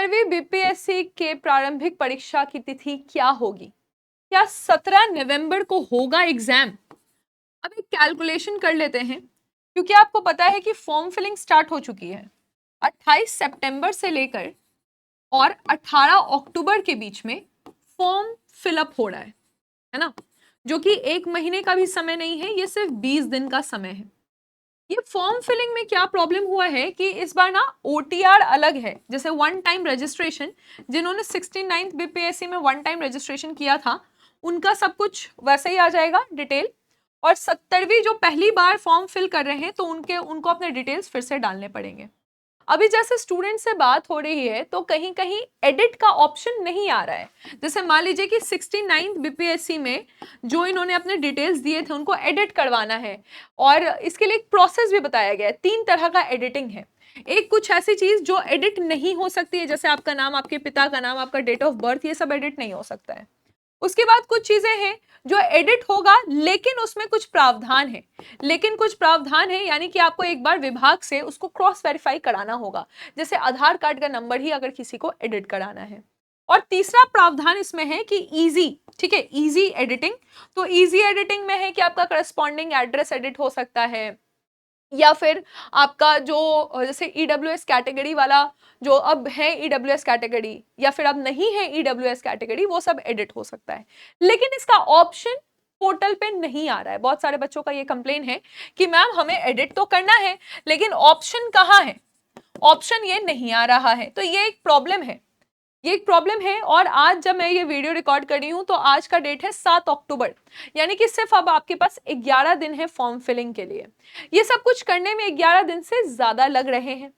17वीं BPSC के प्रारंभिक परीक्षा की तिथि क्या होगी? क्या 17 नवंबर को होगा एग्जाम? अब एक कैलकुलेशन कर लेते हैं, क्योंकि आपको पता है कि फॉर्म फिलिंग स्टार्ट हो चुकी है 28 सितंबर से लेकर और 18 अक्टूबर के बीच में फॉर्म फिलअप हो रहा है ना, जो कि एक महीने का भी समय नहीं है, ये सिर्फ 20 दिन का समय है। ये फॉर्म फिलिंग में क्या प्रॉब्लम हुआ है कि इस बार ना ओटीआर अलग है, जैसे वन टाइम रजिस्ट्रेशन, जिन्होंने 69th बीपीएससी में वन टाइम रजिस्ट्रेशन किया था उनका सब कुछ वैसे ही आ जाएगा डिटेल, और 70वीं जो पहली बार फॉर्म फिल कर रहे हैं तो उनको अपने डिटेल्स फिर से डालने पड़ेंगे। अभी जैसे स्टूडेंट से बात हो रही है तो कहीं कहीं एडिट का ऑप्शन नहीं आ रहा है। जैसे मान लीजिए कि 69th बीपीएससी में जो इन्होंने अपने डिटेल्स दिए थे उनको एडिट करवाना है, और इसके लिए एक प्रोसेस भी बताया गया है। 3 तरह का एडिटिंग है। एक कुछ ऐसी चीज जो एडिट नहीं हो सकती है, जैसे आपका नाम, आपके पिता का नाम, आपका डेट ऑफ बर्थ, ये सब एडिट नहीं हो सकता है। उसके बाद कुछ चीजें हैं जो एडिट होगा लेकिन उसमें कुछ प्रावधान है, यानी कि आपको एक बार विभाग से उसको क्रॉस वेरीफाई कराना होगा, जैसे आधार कार्ड का नंबर ही अगर किसी को एडिट कराना है। और तीसरा प्रावधान इसमें है कि इजी, ठीक है, इजी एडिटिंग। तो इजी एडिटिंग में है कि आपका करस्पॉन्डिंग एड्रेस एडिट हो सकता है, या फिर आपका जो जैसे ईडब्ल्यूएस कैटेगरी वाला जो अब है ईडब्ल्यूएस कैटेगरी, या फिर अब नहीं है ईडब्ल्यूएस कैटेगरी, वो सब एडिट हो सकता है। लेकिन इसका ऑप्शन पोर्टल पे नहीं आ रहा है। बहुत सारे बच्चों का ये कंप्लेन है कि मैम हमें एडिट तो करना है लेकिन ऑप्शन कहाँ है, ऑप्शन ये नहीं आ रहा है। तो ये एक प्रॉब्लम है, और आज जब मैं ये वीडियो रिकॉर्ड कर रही हूं तो आज का डेट है 7 अक्टूबर, यानी कि सिर्फ अब आपके पास 11 दिन है फॉर्म फिलिंग के लिए। ये सब कुछ करने में 11 दिन से ज्यादा लग रहे हैं,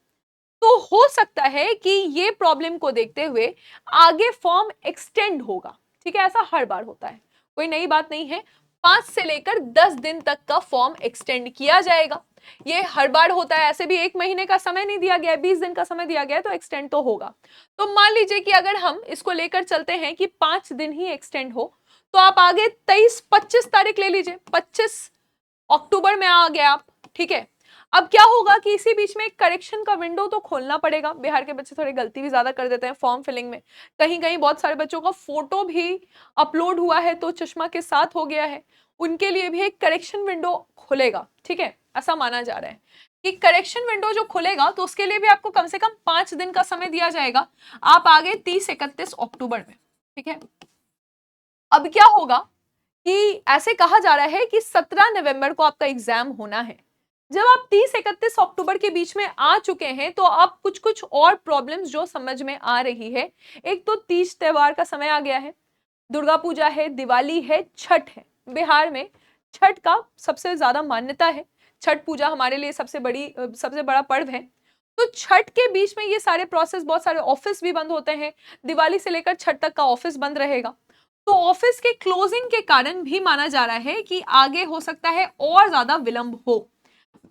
तो हो सकता है कि ये प्रॉब्लम को देखते हुए आगे फॉर्म एक्सटेंड होगा। ठीक है, ऐसा हर बार होता है, कोई नई बात नहीं है। 5 से लेकर 10 दिन तक का फॉर्म एक्सटेंड किया जाएगा, ये हर बार होता है। ऐसे भी एक महीने का समय नहीं दिया गया है, 20 दिन का समय दिया गया है, तो एक्सटेंड तो होगा। तो मान लीजिए कि अगर हम इसको लेकर चलते हैं कि 5 दिन ही एक्सटेंड हो, तो आप आगे 23-25 तारीख ले लीजिए, 25 अक्टूबर में आ गए आप। ठीक है, अब क्या होगा कि इसी बीच में एक करेक्शन का विंडो तो खोलना पड़ेगा। बिहार के बच्चे थोड़ी गलती भी ज्यादा कर देते हैं फॉर्म फिलिंग में, कहीं कहीं बहुत सारे बच्चों का फोटो भी अपलोड हुआ है तो चश्मा के साथ हो गया है, उनके लिए भी एक करेक्शन विंडो खुलेगा। ठीक है, ऐसा माना जा रहा है कि करेक्शन विंडो जो खुलेगा तो उसके लिए भी आपको कम से कम 5 दिन का समय दिया जाएगा। आप आगे 30-31 अक्टूबर में। ठीक है, अब क्या होगा कि ऐसे कहा जा रहा है कि 17 नवंबर को आपका एग्जाम होना है। जब आप 30-31 अक्टूबर के बीच में आ चुके हैं तो अब कुछ कुछ और प्रॉब्लम्स जो समझ में आ रही है। एक तो तीज त्योहार का समय आ गया है, दुर्गा पूजा है, दिवाली है, छठ है। बिहार में छठ का सबसे ज्यादा मान्यता है, छठ पूजा हमारे लिए सबसे बड़ा पर्व है। तो छठ के बीच में ये सारे प्रोसेस, बहुत सारे ऑफिस भी बंद होते हैं, दिवाली से लेकर छठ तक का ऑफिस बंद रहेगा। तो ऑफिस के क्लोजिंग के कारण भी माना जा रहा है कि आगे हो सकता है और ज्यादा विलंब हो।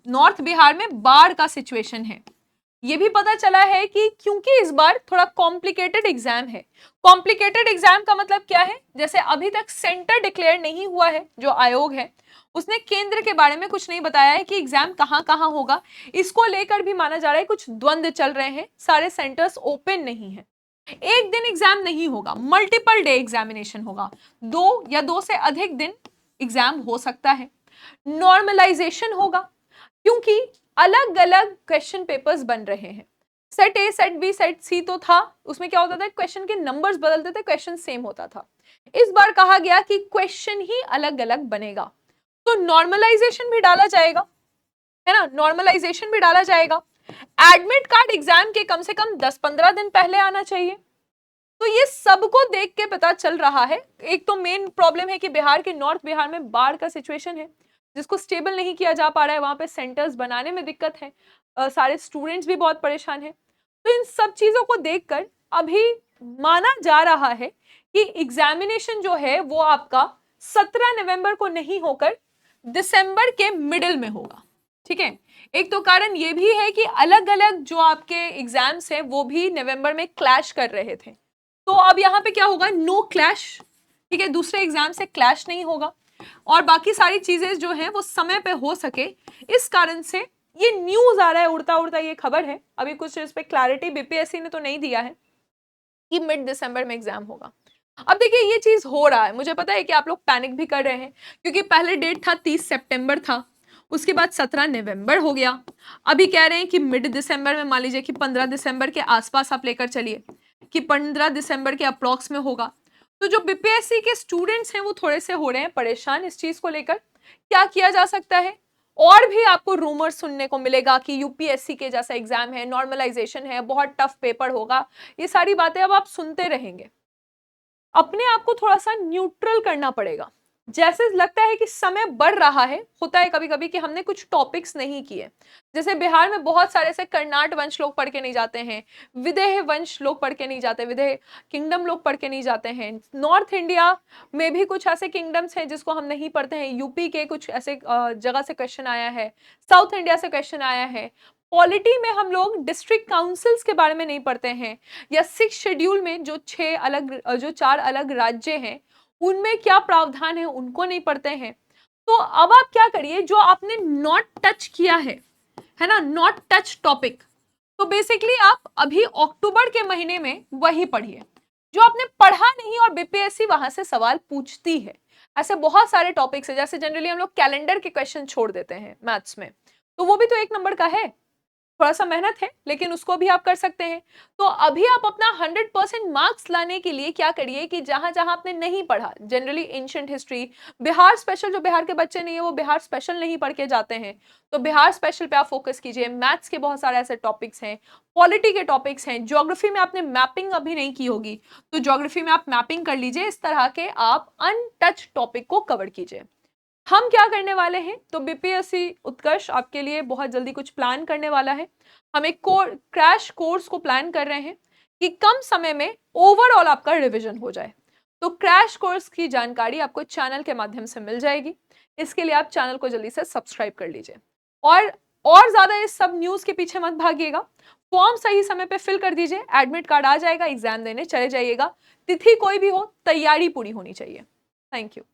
नॉर्थ बिहार में बाढ़ का सिचुएशन है। ये भी पता चला है कि क्योंकि इस बार थोड़ा कॉम्प्लिकेटेड एग्जाम है। कॉम्प्लिकेटेड एग्जाम का मतलब क्या है, जैसे अभी तक सेंटर डिक्लेयर नहीं हुआ है, जो आयोग है उसने केंद्र के बारे में कुछ नहीं बताया है कि एग्जाम कहां कहां होगा। इसको लेकर भी माना जा रहा है कुछ द्वंद्व चल रहे हैं, सारे सेंटर्स ओपन नहीं है। एक दिन एग्जाम नहीं होगा, मल्टीपल डे एग्जामिनेशन होगा, 2 या 2 से अधिक दिन एग्जाम हो सकता है। नॉर्मलाइजेशन होगा, क्योंकि अलग अलग क्वेश्चन पेपर्स बन रहे हैं। Set A, set B, set C तो था, उसमें क्या होता था, क्वेश्चन के नंबर्स बदलते थे, क्वेश्चन सेम होता था। इस बार कहा गया कि क्वेश्चन ही अलग अलग बनेगा, तो नॉर्मलाइजेशन भी डाला जाएगा, है ना, नॉर्मलाइजेशन भी डाला जाएगा। एडमिट कार्ड एग्जाम के कम से कम 10-15 दिन पहले आना चाहिए। तो ये सबको देख के पता चल रहा है, एक तो मेन प्रॉब्लम है कि बिहार के नॉर्थ बिहार में बाढ़ का सिचुएशन है, जिसको स्टेबल नहीं किया जा पा रहा है, वहां पे सेंटर्स बनाने में दिक्कत है, सारे स्टूडेंट्स भी बहुत परेशान हैं। तो इन सब चीजों को देखकर अभी माना जा रहा है कि एग्जामिनेशन जो है वो आपका 17 नवंबर को नहीं होकर दिसंबर के मिडिल में होगा। ठीक है, एक तो कारण ये भी है कि अलग अलग जो आपके एग्जाम्स हैं वो भी नवंबर में क्लैश कर रहे थे, तो अब यहाँ पे क्या होगा, नो क्लैश। ठीक है, दूसरे एग्जाम से क्लैश नहीं होगा, और बाकी सारी चीजें जो हैं वो समय पे हो सके, इस कारण से ये न्यूज आ रहा है, उड़ता उड़ता ये खबर है। अभी कुछ इस पे क्लैरिटी बीपीएससी ने तो नहीं दिया है, कि मिड दिसंबर में एग्जाम होगा। अब देखिए ये चीज हो रहा है, मुझे पता है कि आप लोग पैनिक भी कर रहे हैं, क्योंकि पहले डेट था 30 सितंबर था, उसके बाद 17 नवंबर हो गया, अभी कह रहे हैं कि मिड दिसंबर में, मान लीजिए कि 15 दिसंबर के आसपास आप लेकर चलिए कि 15 दिसंबर के अप्रॉक्स में होगा। तो जो बीपीएससी के स्टूडेंट्स हैं वो थोड़े से हो रहे हैं परेशान इस चीज को लेकर। क्या किया जा सकता है? और भी आपको रूमर सुनने को मिलेगा कि यूपीएससी के जैसा एग्जाम है, नॉर्मलाइजेशन है, बहुत टफ पेपर होगा, ये सारी बातें अब आप सुनते रहेंगे। अपने आप को थोड़ा सा न्यूट्रल करना पड़ेगा। जैसे लगता है कि समय बढ़ रहा है, होता है कभी कभी कि हमने कुछ टॉपिक्स नहीं किए, जैसे बिहार में बहुत सारे ऐसे कर्नाट वंश लोग पढ़ के नहीं जाते हैं, विदेह वंश लोग पढ़ के नहीं जाते, विदेह किंगडम लोग पढ़ के नहीं जाते हैं, नॉर्थ इंडिया में भी कुछ ऐसे किंगडम्स हैं जिसको हम नहीं पढ़ते हैं, यूपी के कुछ ऐसे जगह से क्वेश्चन आया है, साउथ इंडिया से क्वेश्चन आया है, पॉलिटी में हम लोग डिस्ट्रिक्ट काउंसिल्स के बारे में नहीं पढ़ते हैं, या 6 शेड्यूल में जो 4 अलग राज्य हैं उनमें क्या प्रावधान है उनको नहीं पढ़ते हैं। तो अब आप क्या करिए, जो आपने नॉट टच किया है ना, नॉट टच टॉपिक, तो बेसिकली आप अभी अक्टूबर के महीने में वही पढ़िए जो आपने पढ़ा नहीं और बीपीएससी वहां से सवाल पूछती है। ऐसे बहुत सारे टॉपिक्स है, जैसे जनरली हम लोग कैलेंडर के क्वेश्चन छोड़ देते हैं मैथ्स में, तो वो भी तो 1 नंबर का है, थोड़ा सा मेहनत है लेकिन उसको भी आप कर सकते हैं। तो अभी आप अपना 100% मार्क्स लाने के लिए क्या करिए कि जहां जहां आपने नहीं पढ़ा, generally ancient history, Bihar special, जो बिहार के बच्चे नहीं है वो बिहार स्पेशल नहीं पढ़ के जाते हैं, तो बिहार स्पेशल पे आप फोकस कीजिए। मैथ्स के बहुत सारे ऐसे टॉपिक्स हैं, पॉलिटी के टॉपिक्स हैं, ज्योग्राफी में आपने मैपिंग अभी नहीं की होगी तो ज्योग्राफी में आप मैपिंग कर लीजिए। इस तरह के आप अनटच टॉपिक को कवर कीजिए। हम क्या करने वाले हैं, तो बीपीएससी उत्कर्ष आपके लिए बहुत जल्दी कुछ प्लान करने वाला है। हम एक क्रैश कोर्स को प्लान कर रहे हैं कि कम समय में ओवरऑल आपका रिवीजन हो जाए। तो क्रैश कोर्स की जानकारी आपको चैनल के माध्यम से मिल जाएगी। इसके लिए आप चैनल को जल्दी से सब्सक्राइब कर लीजिए और ज्यादा इस सब न्यूज के पीछे मत भागिएगा। फॉर्म सही समय पे फिल कर दीजिए, एडमिट कार्ड आ जाएगा, एग्जाम देने चले जाइएगा। तिथि कोई भी हो, तैयारी पूरी होनी चाहिए। Thank you.